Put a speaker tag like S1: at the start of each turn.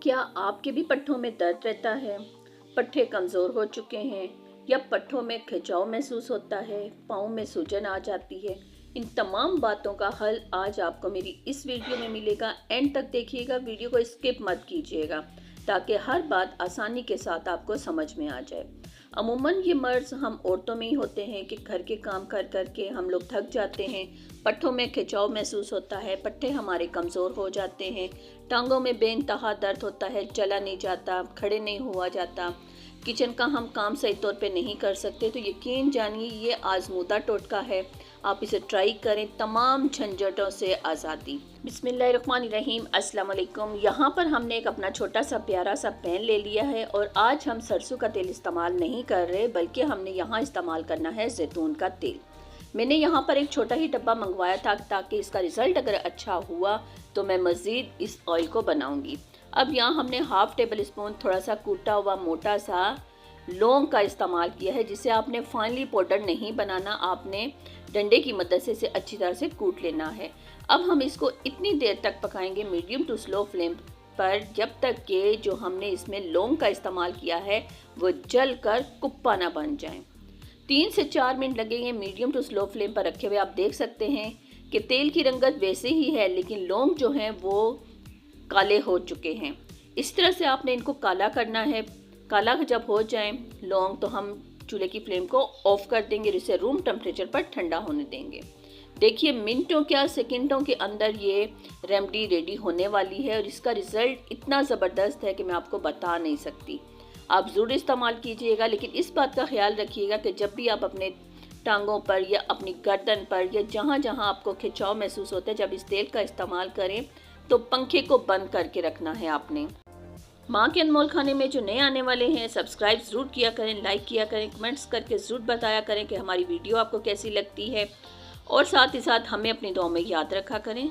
S1: क्या आपके भी पट्ठों में दर्द रहता है? पट्ठे कमज़ोर हो चुके हैं या पट्ठों में खिंचाव महसूस होता है, पाँव में सूजन आ जाती है? इन तमाम बातों का हल आज आपको मेरी इस वीडियो में मिलेगा। एंड तक देखिएगा, वीडियो को स्किप मत कीजिएगा ताकि हर बात आसानी के साथ आपको समझ में आ जाए। अमूमन ये मर्ज़ हम औरतों में ही होते हैं कि घर के काम कर कर के हम लोग थक जाते हैं, पट्ठों में खिंचाव महसूस होता है, पट्ठे हमारे कमज़ोर हो जाते हैं, टांगों में बेइंतहा दर्द होता है, चला नहीं जाता, खड़े नहीं हुआ जाता, किचन का हम काम सही तौर पे नहीं कर सकते। तो यकीन जानिए ये आजमूदा टोटका है, आप इसे ट्राई करें, तमाम झंझटों से आज़ादी। बिस्मिल्लाहिर्रहमानिर्रहीम, अस्सलाम वालेकुम। यहाँ पर हमने एक अपना छोटा सा प्यारा सा पैन ले लिया है और आज हम सरसों का तेल इस्तेमाल नहीं कर रहे, बल्कि हमने यहाँ इस्तेमाल करना है जैतून का तेल। मैंने यहाँ पर एक छोटा ही डब्बा मंगवाया था ताकि इसका रिज़ल्ट अगर अच्छा हुआ तो मैं मज़ीद इस ऑयल को बनाऊंगी। अब यहाँ हमने हाफ़ टेबल स्पून थोड़ा सा कूटा हुआ मोटा सा लौंग का इस्तेमाल किया है, जिसे आपने फाइनली पाउडर नहीं बनाना, आपने डंडे की मदद से इसे अच्छी तरह से कूट लेना है। अब हम इसको इतनी देर तक पकाएंगे मीडियम टू स्लो फ्लेम पर, जब तक कि जो हमने इसमें लौंग का इस्तेमाल किया है वो जल कर कुप्पा ना बन जाए। 3 से 4 मिनट लगेंगे मीडियम टू स्लो फ्लेम पर रखे हुए। आप देख सकते हैं कि तेल की रंगत वैसे ही है, लेकिन लौंग जो हैं वो काले हो चुके हैं। इस तरह से आपने इनको काला करना है। काला जब हो जाए लौंग तो हम चूल्हे की फ्लेम को ऑफ कर देंगे और इसे रूम टेम्परेचर पर ठंडा होने देंगे। देखिए मिनटों क्या सेकंडों के अंदर ये रेमेडी रेडी होने वाली है और इसका रिज़ल्ट इतना ज़बरदस्त है कि मैं आपको बता नहीं सकती। आप ज़रूर इस्तेमाल कीजिएगा, लेकिन इस बात का ख्याल रखिएगा कि जब भी आप अपने टांगों पर या अपनी गर्दन पर या जहाँ जहाँ आपको खिंचाव महसूस होता है, जब इस तेल का इस्तेमाल करें तो पंखे को बंद करके रखना है आपने। माँ के अनमोल खाने में जो नए आने वाले हैं सब्सक्राइब ज़रूर किया करें, लाइक किया करें, कमेंट्स करके ज़रूर बताया करें कि हमारी वीडियो आपको कैसी लगती है और साथ ही साथ हमें अपनी दुआओं में याद रखा करें।